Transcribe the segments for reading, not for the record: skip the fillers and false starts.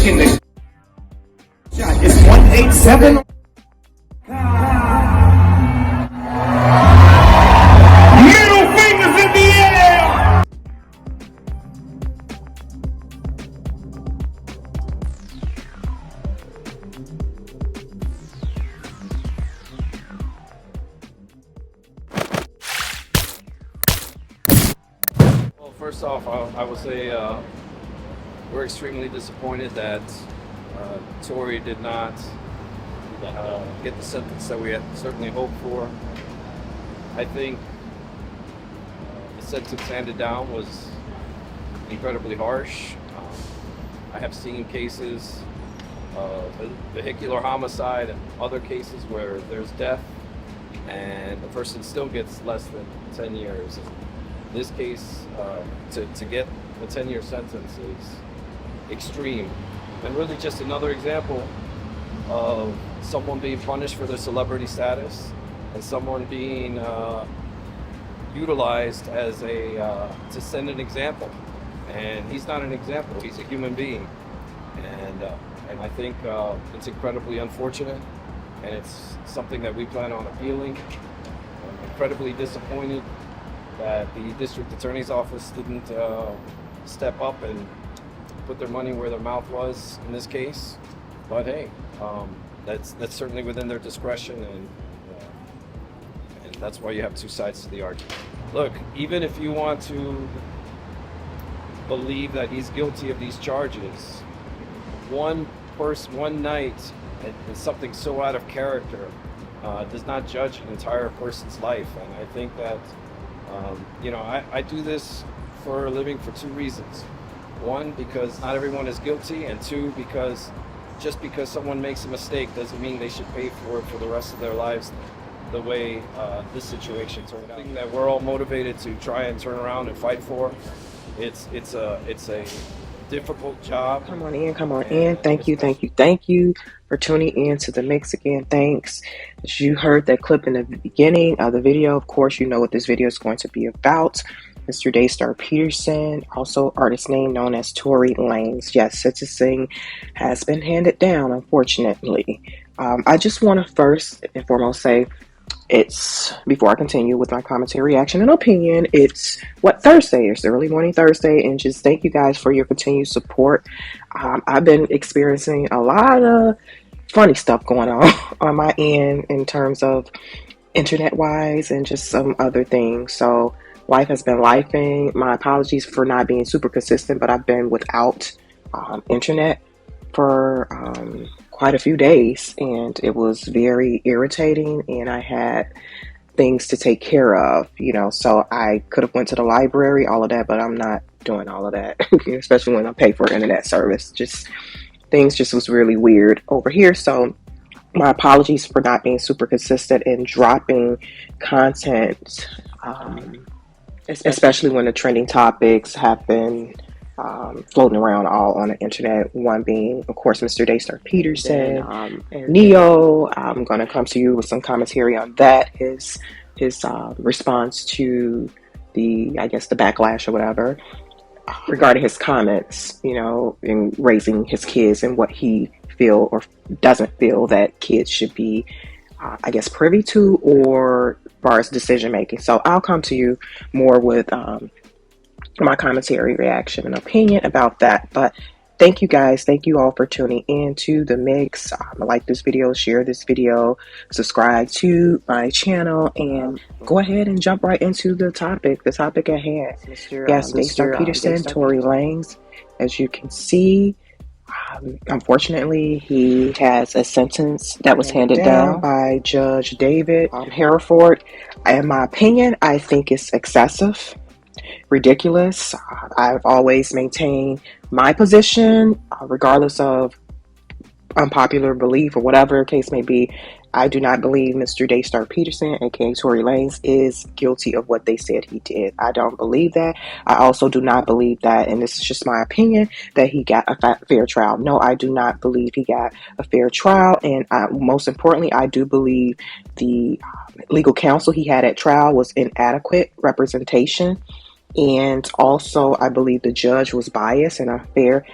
taking the shot. It's 187. Middle fingers in the air. Well, first off, I would say we're extremely disappointed that Tory did not get the sentence that we had certainly hoped for. I think the sentence handed down was incredibly harsh. I have seen cases of vehicular homicide and other cases where there's death and the person still gets less than 10 years. In this case, to get a 10-year sentence is extreme, and really just another example of someone being punished for their celebrity status and someone being utilized as to send an example. And he's not an example, he's a human being. And I think it's incredibly unfortunate, and it's something that we plan on appealing. I'm incredibly disappointed that the district attorney's office didn't step up and put their money where their mouth was in this case. But hey, that's certainly within their discretion, and that's why you have two sides to the argument. Look, even if you want to believe that he's guilty of these charges, one night and something so out of character does not judge an entire person's life. And I think that I do this for a living for two reasons. One, because not everyone is guilty, and two, because just because someone makes a mistake doesn't mean they should pay for it for the rest of their lives the way this situation turned out. Something that we're all motivated to try and turn around and fight for. It's a difficult job. Come on in. Thank you for tuning in to the mix again. Thanks. As you heard that clip in the beginning of the video, of course, you know what this video is going to be about. Mr. Daystar Peterson, also artist name known as Tory Lanez. Yes, sentencing has been handed down, unfortunately. I just want to first and foremost say, before I continue with my commentary, reaction, and opinion, it's Thursday. It's early morning Thursday, and just thank you guys for your continued support. I've been experiencing a lot of funny stuff going on my end in terms of internet-wise and just some other things. So life has been lifing. My apologies for not being super consistent, but I've been without internet for quite a few days, and it was very irritating, and I had things to take care of, so I could have went to the library, all of that, but I'm not doing all of that, especially when I pay for internet service. Things was really weird over here. So my apologies for not being super consistent and dropping content, especially when the trending topics have been floating around all on the internet. One being, of course, Mr. Daystar Peterson, and Neo. I'm going to come to you with some commentary on that. His response to the backlash or whatever regarding his comments, in raising his kids and what he feel or doesn't feel that kids should be, privy to, or as far as decision making. So I'll come to you more with my commentary, reaction, and opinion about that. But thank you guys. Thank you all for tuning in to the mix. Like this video, share this video, subscribe to my channel, and go ahead and jump right into the topic at hand. Yes, Daystar Peterson, Tory Lanez. As you can see, unfortunately, he has a sentence that was handed down by Judge David Hereford. In my opinion, I think it's excessive, ridiculous. I've always maintained my position, regardless of unpopular belief or whatever the case may be. I do not believe Mr. Daystar Peterson, aka Tory Lanez, is guilty of what they said he did. I don't believe that. I also do not believe that, and this is just my opinion, that he got a fair trial. No, I do not believe he got a fair trial, and most importantly, I do believe the legal counsel he had at trial was inadequate representation, and also I believe the judge was biased and unfair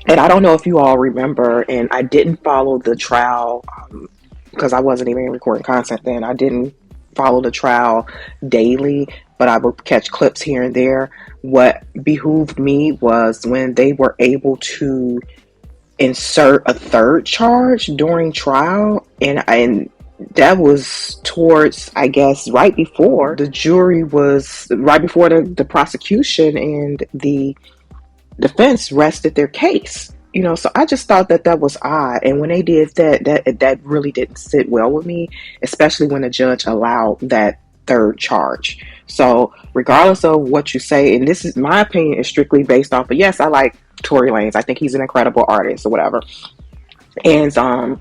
And I don't know if you all remember, and I didn't follow the trial because I wasn't even recording content then. I didn't follow the trial daily, but I would catch clips here and there. What behooved me was when they were able to insert a third charge during trial, and that was towards, I guess, right before the jury was, right before the prosecution and the defense rested their case. So I just thought that was odd. And when they did that really didn't sit well with me, especially when the judge allowed that third charge. So regardless of what you say, and this is my opinion, is strictly based off of, yes, I like Tory Lanez. I think he's an incredible artist or whatever. And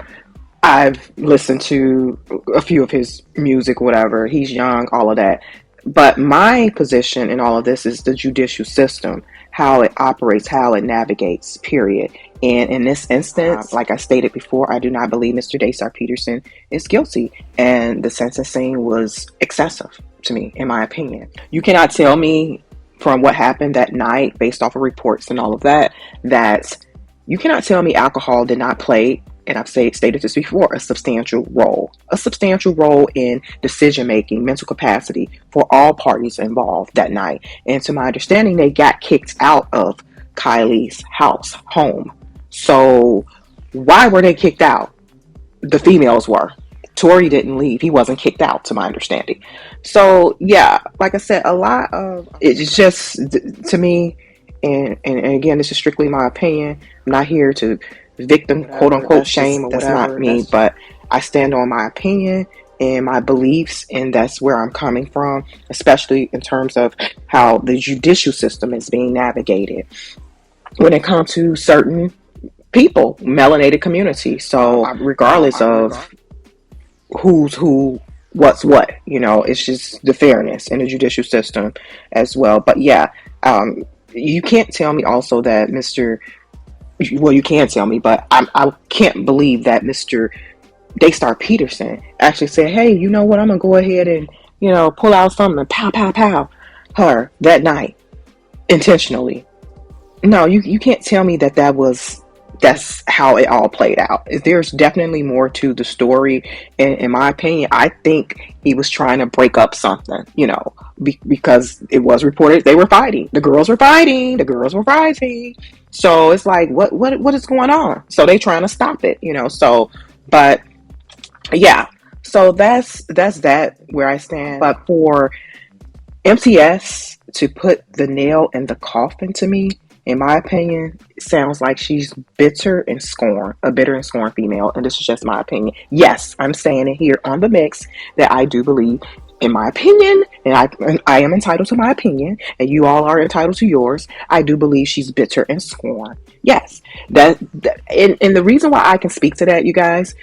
I've listened to a few of his music, whatever. He's young, all of that. But my position in all of this is the judicial system, how it operates, how it navigates, period. And in this instance, like I stated before, I do not believe Mr. Daystar Peterson is guilty. And the sentencing was excessive to me, in my opinion. You cannot tell me from what happened that night, based off of reports and all of that, that you cannot tell me alcohol did not play, and I've stated this before, a substantial role in decision-making, mental capacity for all parties involved that night. And to my understanding, they got kicked out of Kylie's home. So why were they kicked out? The females were. Tory didn't leave. He wasn't kicked out, to my understanding. So, yeah, like I said, a lot of it's just, to me, and again, this is strictly my opinion. I'm not here to victim, quote unquote, shame or whatever. That's not me, but I stand on my opinion and my beliefs, and that's where I'm coming from, especially in terms of how the judicial system is being navigated when it comes to certain people, melanated community. So regardless of who's who, what's what, it's just the fairness in the judicial system as well. But yeah, you can't tell me also that you can tell me, but I can't believe that Mr. Daystar Peterson actually said, hey, you know what, I'm going to go ahead and, pull out something and pow, pow, pow her that night intentionally. No, you can't tell me that's how it all played out. There's definitely more to the story. In my opinion, I think he was trying to break up something, because it was reported they were fighting. The girls were fighting. So it's like, what is going on? So they trying to stop it, so, but yeah, so that's that where I stand. But for MTS to put the nail in the coffin, to me, in my opinion, it sounds like she's bitter and scorn, a bitter and scorn female. And this is just my opinion. Yes, I'm saying it here on the mix that I do believe, in my opinion, and I am entitled to my opinion, and you all are entitled to yours. I do believe she's bitter and scorn. Yes, and the reason why I can speak to that, you guys,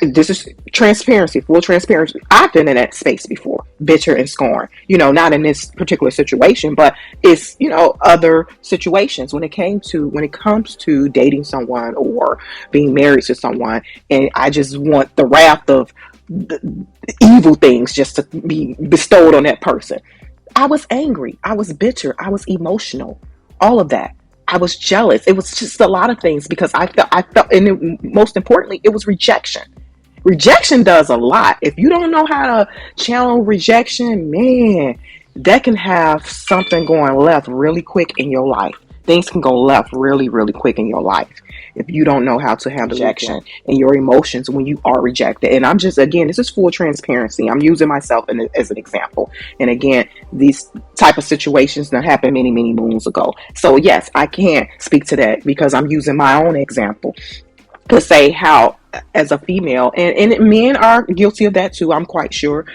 this is transparency, full transparency. I've been in that space before, bitter and scorn. Not in this particular situation, but it's other situations when it comes to dating someone or being married to someone, and I just want the wrath of the evil things just to be bestowed on that person. I was angry. I was bitter. I was emotional. All of that. I was jealous. It was just a lot of things because I felt, and most importantly, it was rejection. Rejection does a lot. If you don't know how to channel rejection, man, that can have something going left really quick in your life. Things can go left really, really quick in your life if you don't know how to handle rejection and your emotions when you are rejected. And I'm just, again, this is full transparency. I'm using myself as an example. And again, these type of situations that happened many, many moons ago. So yes, I can speak to that because I'm using my own example to say how, as a female, and men are guilty of that too, I'm quite sure,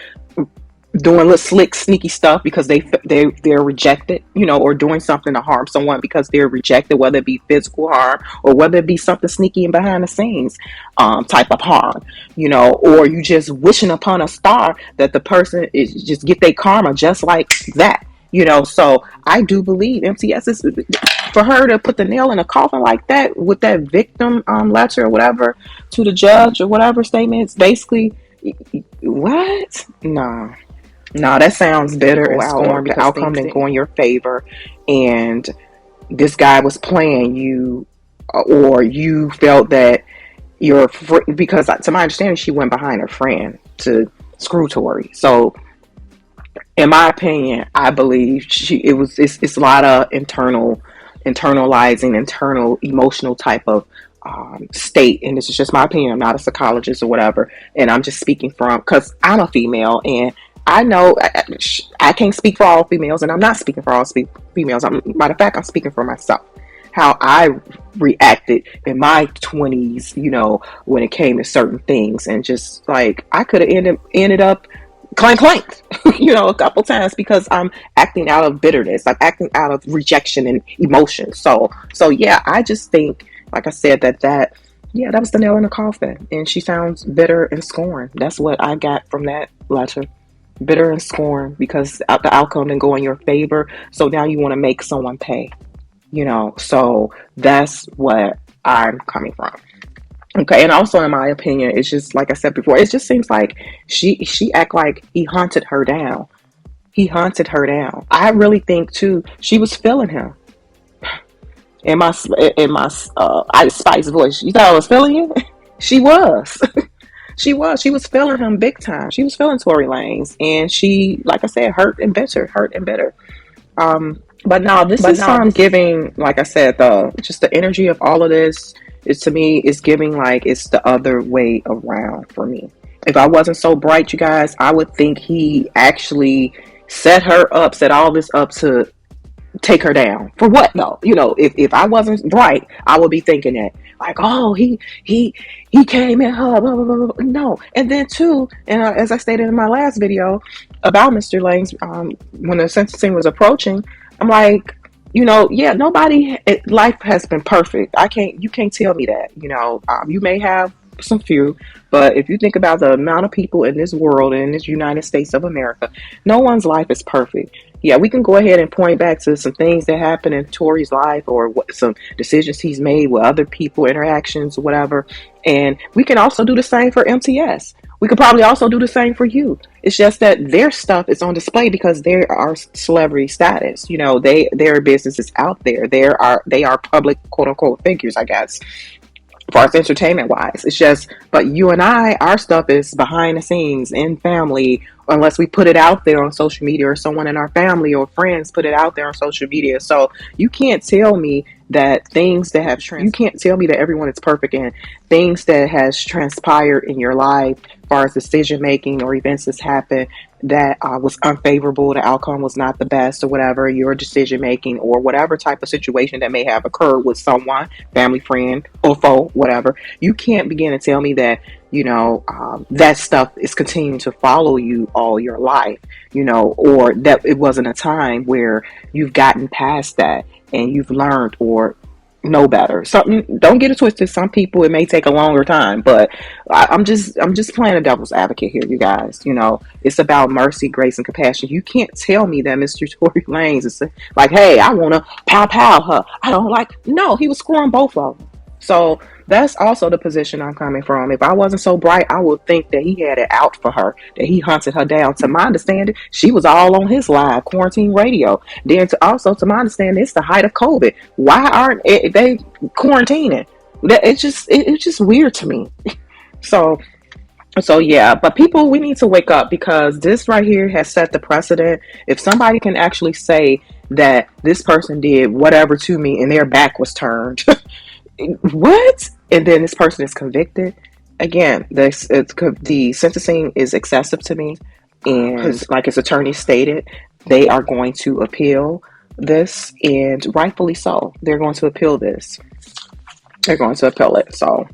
doing little slick, sneaky stuff because they're rejected, or doing something to harm someone because they're rejected, whether it be physical harm or whether it be something sneaky and behind the scenes type of harm, or you just wishing upon a star that the person is just get their karma just like that. So I do believe MTS is, for her to put the nail in a coffin like that with that victim letter or whatever to the judge or whatever statement. It's basically, what? No, that sounds bitter and scorn. The outcome didn't go in your favor, and this guy was playing you or you felt that because to my understanding, she went behind her friend to screw Tory. So, in my opinion, I believe it's a lot of internalizing, internal emotional type of state, and this is just my opinion. I'm not a psychologist or whatever, and I'm just speaking from because I'm a female, and I know I can't speak for all females, and I'm not speaking for all females. Matter of fact, I'm speaking for myself. How I reacted in my 20s, when it came to certain things, and just like I could have ended up clanked, a couple times because I'm acting out of bitterness. I'm acting out of rejection and emotion. So yeah, I just think, like I said, that was the nail in the coffin. And she sounds bitter and scorned. That's what I got from that letter. Bitter and scorned because the outcome didn't go in your favor. So now you want to make someone pay. So that's what I'm coming from. Okay, and also in my opinion, it's just like I said before, it just seems like she act like he hunted her down. He hunted her down. I really think too, she was feeling him. In my Ice Spice voice, you thought I was feeling you? She was. She was feeling him big time. She was feeling Tory Lanez, and she, like I said, hurt and bitter. But now this is I'm giving, like I said, just the energy of all of this is, to me, is giving like it's the other way around for me. If I wasn't so bright, you guys, I would think he actually set all this up to take her down. For what though? If I wasn't bright, I would be thinking that like, oh, he came in her, blah, blah, blah, blah. No. And then too, and as I stated in my last video about Mr. Lanez, when the sentencing was approaching, I'm like, life has been perfect. You can't tell me that, you may have some few, but if you think about the amount of people in this world, in this United States of America, no one's life is perfect. Yeah, we can go ahead and point back to some things that happened in Tory's life, or some decisions he's made with other people, interactions, whatever. And we can also do the same for MTS. We could probably also do the same for you. It's just that their stuff is on display because they are celebrity status. Their business is out there. They are public, quote unquote, figures, I guess, as far as entertainment wise. It's just, but you and I, our stuff is behind the scenes in family, unless we put it out there on social media, or someone in our family or friends put it out there on social media. So you can't tell me that things that have you can't tell me that everyone is perfect, and things that has transpired in your life as far as decision making or events that's happened that was unfavorable, the outcome was not the best, or whatever, your decision making or whatever type of situation that may have occurred with someone, family, friend, or foe, whatever. You can't begin to tell me that that stuff is continuing to follow you all your life, or that it wasn't a time where you've gotten past that and you've learned or know better. Don't get it twisted. Some people, it may take a longer time, but I'm just playing a devil's advocate here, you guys. It's about mercy, grace, and compassion. You can't tell me that Mr. Tory Lanez is like, hey, I want to pow her. I don't like. No, he was scoring both of them. So that's also the position I'm coming from. If I wasn't so bright, I would think that he had it out for her, that he hunted her down. To my understanding, she was all on his live quarantine radio. Then to my understanding, it's the height of COVID. Why aren't they quarantining? It's just weird to me. So yeah, but people, we need to wake up, because this right here has set the precedent. If somebody can actually say that this person did whatever to me and their back was turned, what? And then this person is convicted. Again, the sentencing is excessive to me, and like his attorney stated, they are going to appeal this, and rightfully so. They're going to appeal this. They're going to appeal it. So,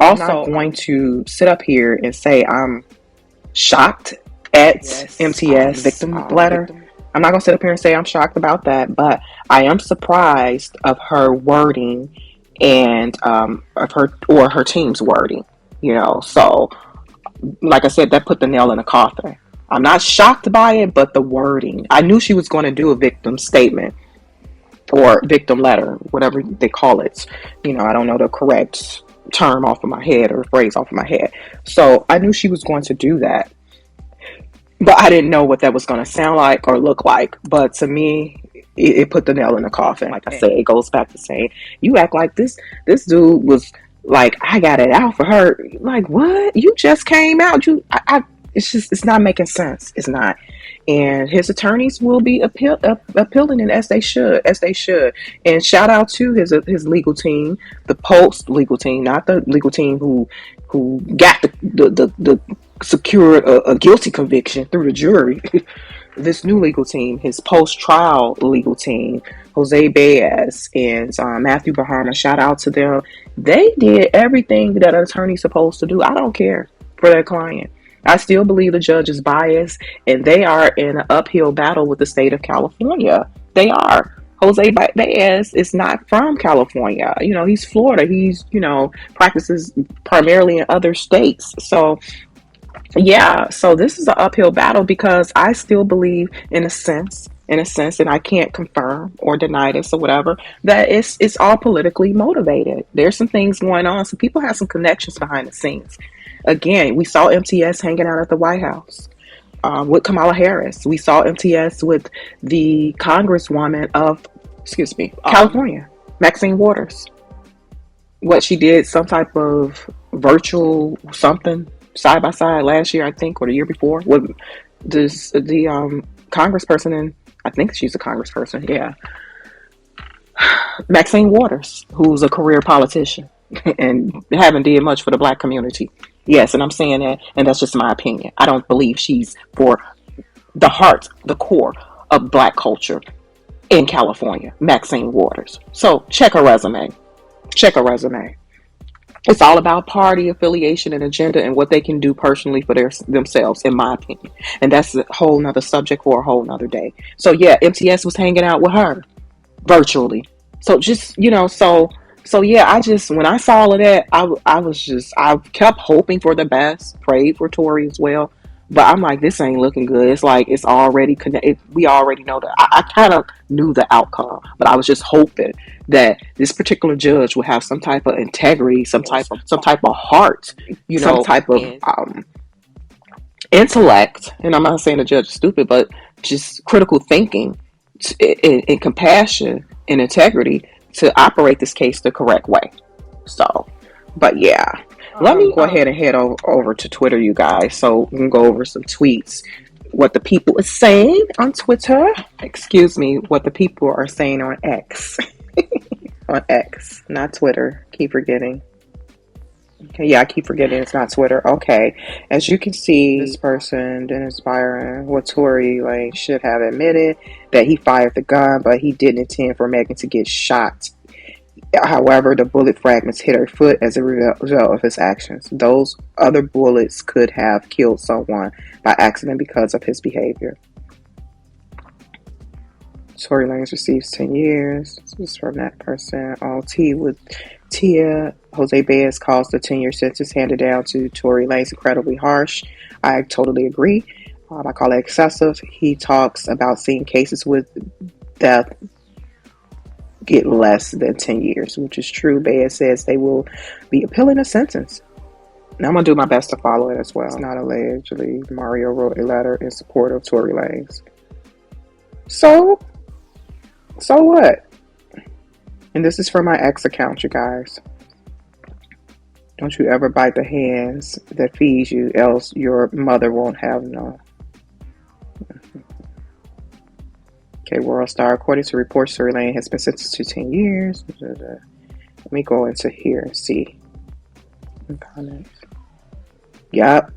also, I'm not going to sit up here and say I'm shocked at MTS victim letter. I'm not going to sit up here and say I'm shocked about that, but I am surprised of her wording and of her team's wording, so like I said, that put the nail in the coffin. I'm not shocked by it, but the wording, I knew she was going to do a victim statement or victim letter, whatever they call it. I don't know the correct term off of my head or phrase off of my head, so I knew she was going to do that, but I didn't know what that was going to sound like or look like. But to me, it put the nail in the coffin. Like I said, it goes back to saying, you act like this dude was like, I got it out for her. Like, what? You just came out. It's not making sense. It's not. And his attorneys will be appealing it, as they should. And shout out to his legal team, the post legal team, not the legal team who got the secured a guilty conviction through the jury. This new legal team, his post-trial legal team, Jose Baez and Matthew Bahama, shout out to them. They did everything that an attorney's supposed to do. I don't care for their client. I still believe the judge is biased, and they are in an uphill battle with the state of California. They are. Jose Baez is not from California. He's Florida. He's, practices primarily in other states. So, yeah, so this is an uphill battle because I still believe in a sense, and I can't confirm or deny this or whatever, that it's all politically motivated. There's some things going on. So people have some connections behind the scenes. Again, we saw MTS hanging out at the White House with Kamala Harris. We saw MTS with the Congresswoman of, California, Maxine Waters. What she did, some type of virtual something side by side last year, I think, or the year before, with the congressperson, and I think she's a congressperson, yeah, Maxine Waters, who's a career politician and haven't did much for the black community. Yes, and I'm saying that, and that's just my opinion. I don't believe she's for the heart, the core of black culture in California, Maxine Waters. So check her resume. It's all about party affiliation and agenda and what they can do personally for themselves, in my opinion. And that's a whole nother subject for a whole nother day. So yeah, MTS was hanging out with her virtually. So just, so yeah, when I saw all of that, I kept hoping for the best, prayed for Tory as well. But I'm like, this ain't looking good. It's like it's already connected. We already know that. I kind of knew the outcome, but I was just hoping that this particular judge would have some type of integrity, some type of heart, some type of intellect. And I'm not saying the judge is stupid, but just critical thinking and compassion and integrity to operate this case the correct way. So, but yeah. Let me go ahead and head over to Twitter, you guys, so we can go over some tweets. What the people are saying on Twitter. Excuse me, what the people are saying on X. On X, not Twitter. Keep forgetting. Okay, yeah, I keep forgetting it's not Twitter. Okay, as you can see, this person, Dennis Byron, Tory Lanez should have admitted that he fired the gun, but he didn't intend for Megan to get shot. However, the bullet fragments hit her foot as a result of his actions. Those other bullets could have killed someone by accident because of his behavior. Tory Lanez receives 10 years. This is from that person. All tea with Tia. Jose Baez calls the 10-year sentence handed down to Tory Lanez incredibly harsh. I totally agree. I call it excessive. He talks about seeing cases with death get less than 10 years, which is true. Baez says they will be appealing a sentence. Now I'm going to do my best to follow it as well. It's not allegedly. Mario wrote a letter in support of Tory Lanez. So what? And this is from my ex account, you guys. Don't you ever bite the hands that feeds you, else your mother won't have no. Okay, World Star. According to reports, Tory Lanez has been sentenced to 10 years. Let me go into here and see. Comments. Yep.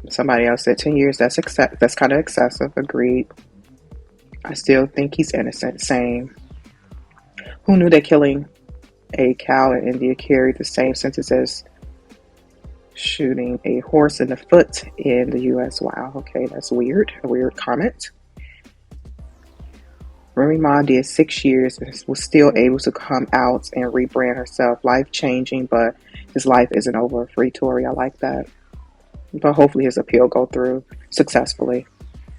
Somebody else said 10 years. That's kind of excessive. Agreed. I still think he's innocent. Same. Who knew that killing a cow in India carried the same sentence as shooting a horse in the foot in the U.S.? Wow. Okay, that's weird. A weird comment. Remy Ma did 6 years and was still able to come out and rebrand herself. Life-changing, but his life isn't over. Free Tory. I like that. But hopefully his appeal go through successfully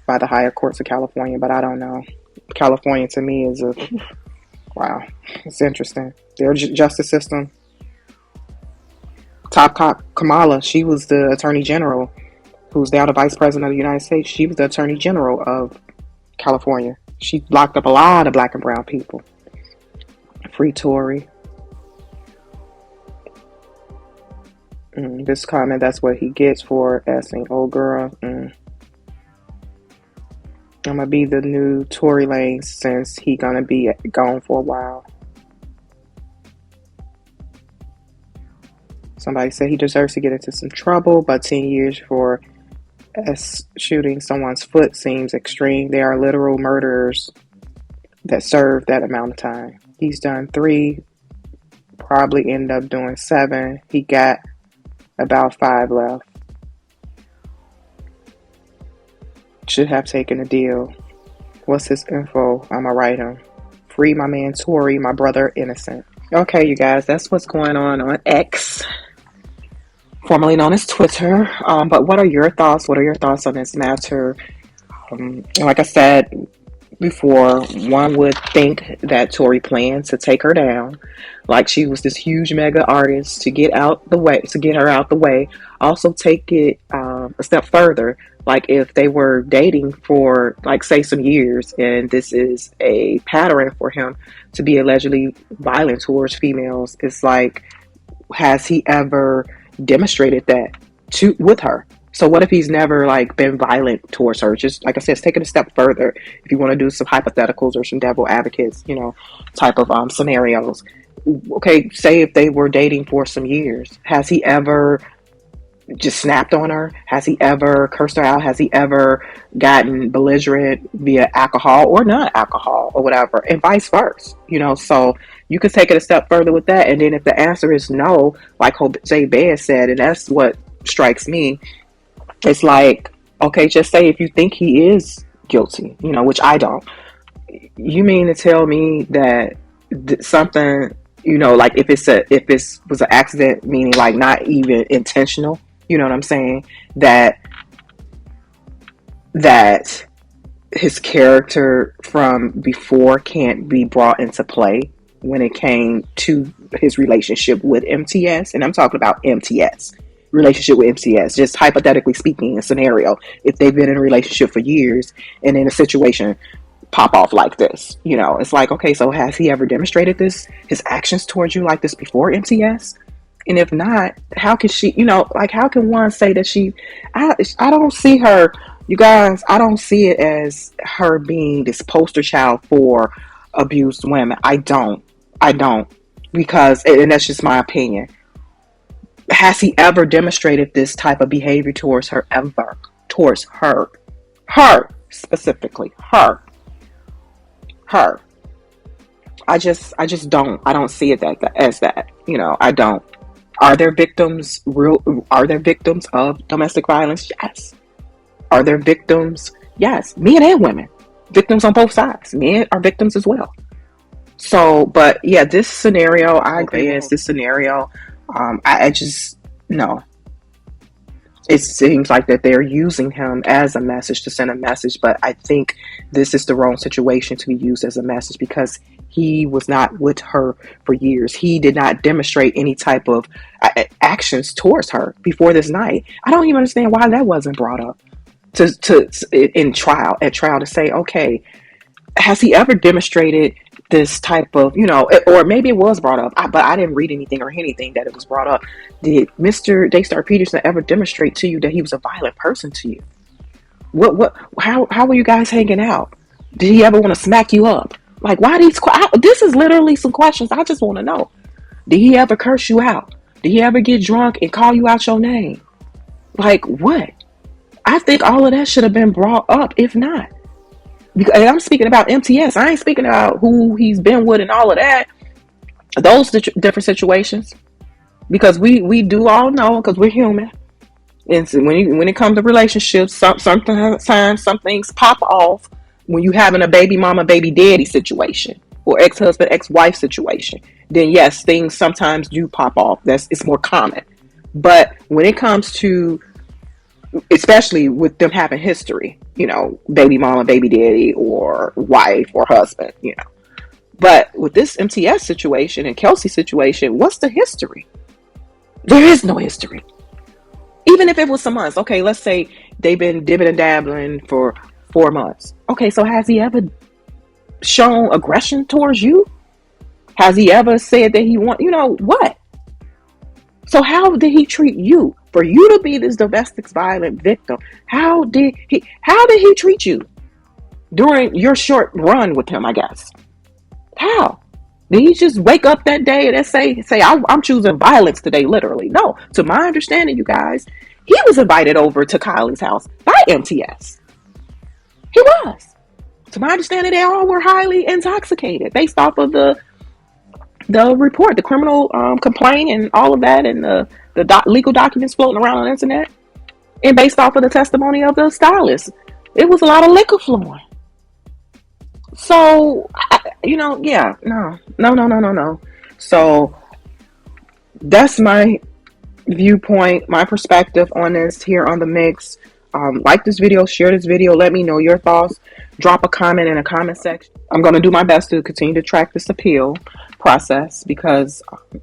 by the higher courts of California. But I don't know. California to me is wow. It's interesting. Their justice system. Top cop Kamala, she was the Attorney General, who's now the Vice President of the United States. She was the Attorney General of California. She locked up a lot of black and brown people. Free Tory. This comment, that's what he gets for asking old girl. I'm gonna be the new Tory Lanez since he gonna be gone for a while. Somebody said he deserves to get into some trouble, but 10 years for shooting someone's foot seems extreme. There are literal murderers that serve that amount of time. He's done 3, probably end up doing 7. He got about 5 left. Should have taken a deal. What's his info? I'ma write him. Free my man Tory, my brother innocent. Okay, you guys, that's what's going on X, formerly known as Twitter. But what are your thoughts? What are your thoughts on this matter? Like I said before, one would think that Tory planned to take her down, like she was this huge mega artist, to get her out the way. Also take it a step further, like if they were dating for, like, say, some years, and this is a pattern for him to be allegedly violent towards females. It's like, has he ever demonstrated that with her? So what if he's never, like, been violent towards her? Just like I said, take it a step further. If you want to do some hypotheticals or some devil advocates, type of scenarios. Okay, say if they were dating for some years, has he ever just snapped on her? Has he ever cursed her out? Has he ever gotten belligerent via alcohol or not alcohol or whatever, and vice versa? So you could take it a step further with that. And then if the answer is no, like Jose Baez said, and that's what strikes me, it's like, okay, just say if you think he is guilty, which I don't. You mean to tell me that something, like if this was an accident, meaning like not even intentional, you know what I'm saying? That his character from before can't be brought into play when it came to his relationship with MTS. And I'm talking about MTS. Relationship with MTS, just hypothetically speaking, a scenario, if they've been in a relationship for years and then a situation pop off like this, it's like, okay, so has he ever demonstrated his actions towards you like this before MTS? And if not, how can she, how can one say that I don't see her, you guys, I don't see it as her being this poster child for abused women. I don't, because, and that's just my opinion. Has he ever demonstrated this type of behavior towards her ever? Towards her specifically, her. I just don't. I don't see it as that. I don't. Are there victims of domestic violence? Yes. Are there victims? Yes. Men and women. Victims on both sides. Men are victims as well. So, but yeah, this scenario, I agree. It's this scenario. I just, no. It seems like that they're using him as a message, to send a message, but I think this is the wrong situation to be used as a message, because he was not with her for years. He did not demonstrate any type of actions towards her before this night. I don't even understand why that wasn't brought up at trial to say, okay, has he ever demonstrated this type of, or maybe it was brought up, but I didn't read anything or anything that it was brought up. Did Mr. Daystar Peterson ever demonstrate to you that he was a violent person to you? How were you guys hanging out? Did he ever want to smack you up? Like, why this is literally some questions I just want to know. Did he ever curse you out? Did he ever get drunk and call you out your name? Like, what? I think all of that should have been brought up, if not. Because I'm speaking about MTS. I ain't speaking about who he's been with and all of that. Those different situations. Because we do all know, because we're human. And so when it comes to relationships, sometimes some things pop off when you having a baby mama, baby daddy situation, or ex-husband, ex-wife situation. Then yes, things sometimes do pop off. It's more common. But when it comes to, especially with them having history, baby mama, baby daddy, or wife or husband, But with this MTS situation and Kelsey situation, what's the history? There is no history. Even if it was some months. Okay, let's say they've been dibbing and dabbling for 4 months. Okay, so has he ever shown aggression towards you? Has he ever said that he want, what? So how did he treat you? For you to be this domestic violence victim, how did he treat you during your short run with him, I guess? How? Did he just wake up that day and say I'm choosing violence today, literally? No. To my understanding, you guys, he was invited over to Kylie's house by MTS. He was. To my understanding, they all were highly intoxicated based off of the report, the criminal complaint and all of that, and the legal documents floating around on the internet, and based off of the testimony of the stylist. It was a lot of liquor flowing. So, yeah, no. So, that's my viewpoint, my perspective on this here on The Mix. Like this video, share this video, let me know your thoughts. Drop a comment in the comment section. I'm going to do my best to continue to track this appeal process because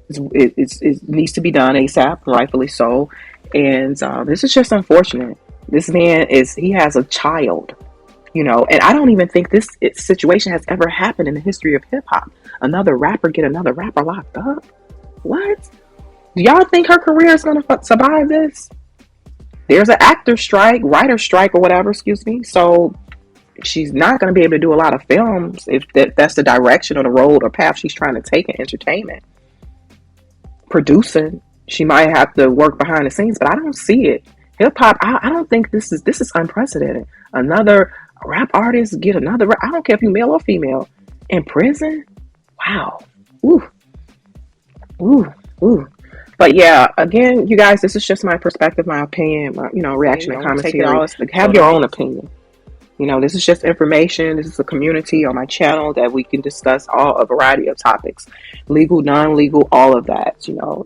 it needs to be done ASAP, rightfully so. And this is just unfortunate. This man he has a child. And I don't even think this situation has ever happened in the history of hip hop. Another rapper get another rapper locked up? What? Do y'all think her career is going to survive this? There's an actor strike, writer strike, or whatever, excuse me. So she's not going to be able to do a lot of films if that's the direction or the road or path she's trying to take in entertainment. Producing, she might have to work behind the scenes, but I don't see it. Hip hop, I don't think this is unprecedented. Another rap artist get another I don't care if you male or female in prison. Wow. Ooh. But yeah, again, you guys, this is just my perspective, my opinion, my reaction and commentary. Have your own opinion. This is just information. This is a community on my channel that we can discuss a variety of topics, legal, non-legal, all of that.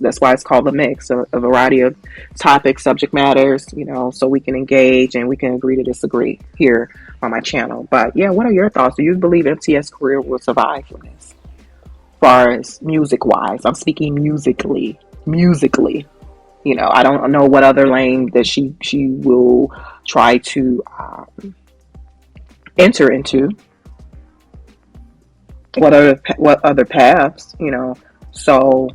That's why it's called The Mix, a variety of topics, subject matters, so we can engage and we can agree to disagree here on my channel. But yeah, what are your thoughts? Do you believe MTS' career will survive from this? As far as music-wise, I'm speaking musically. I don't know what other lane that she will try to enter into, what other paths, so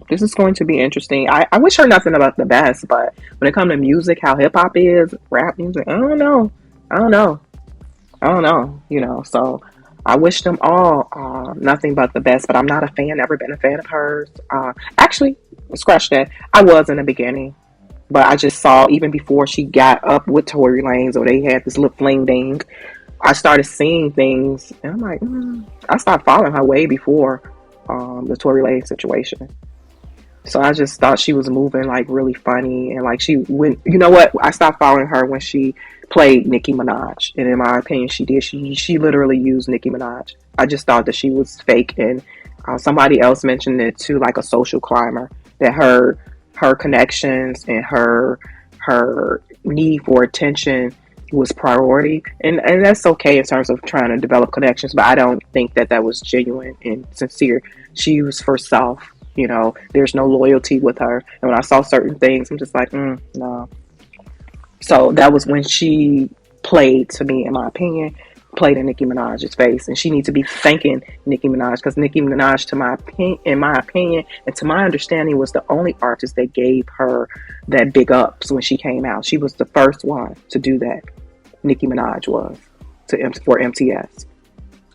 this is going to be interesting. I wish her nothing about the best, but when it comes to music, how hip-hop is, rap music, I don't know, so I wish them all nothing but the best, but I'm not a fan, never been a fan of hers. Actually, scratch that, I was in the beginning, but I just saw, even before she got up with Tory Lanez, or they had this little fling ding, I started seeing things, and I'm like, I stopped following her way before the Tory Lanez situation. So I just thought she was moving like really funny, and like she went, I stopped following her when she played Nicki Minaj, and in my opinion, she did. She literally used Nicki Minaj. I just thought that she was fake, and somebody else mentioned it too, like a social climber, that her connections and her need for attention was priority, and that's okay in terms of trying to develop connections, but I don't think that was genuine and sincere. She was for self. There's no loyalty with her, and when I saw certain things, I'm just like, no. So that was when she played, to me, in my opinion, played in Nicki Minaj's face, and she needs to be thanking Nicki Minaj, because Nicki Minaj, in my opinion, and to my understanding, was the only artist that gave her that big ups when she came out. She was the first one to do that. Nicki Minaj was for MTS.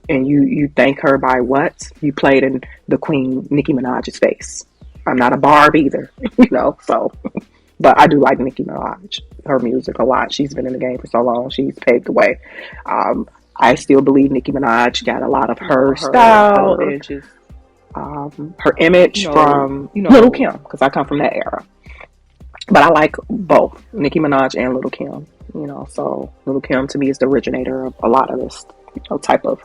And you thank her by what? You played in the Queen Nicki Minaj's face. I'm not a Barb either, so. But I do like Nicki Minaj, her music a lot. She's been in the game for so long. She's paved the way. I still believe Nicki Minaj got a lot of her style and just her image from Little Kim, because I come from that era. But I like both Nicki Minaj and Little Kim. So Little Kim to me is the originator of a lot of this type of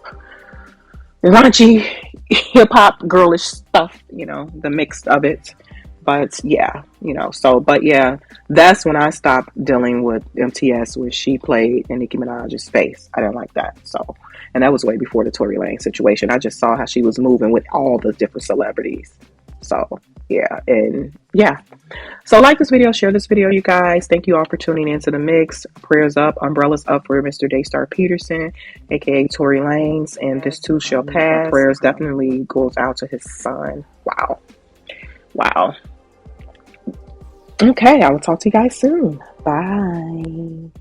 raunchy hip hop girlish stuff. The mix of it. But yeah, but yeah, that's when I stopped dealing with MTS, when she played in Nicki Minaj's face. I didn't like that. So, and that was way before the Tory Lanez situation. I just saw how she was moving with all the different celebrities. So Yeah, and yeah. So like this video, share this video, you guys. Thank you all for tuning into the mix. Prayers up, umbrellas up for Mr. Daystar Peterson, aka Tory Lanez, and this too shall pass. Prayers definitely goes out to his son. Wow. Wow. Okay, I will talk to you guys soon. Bye.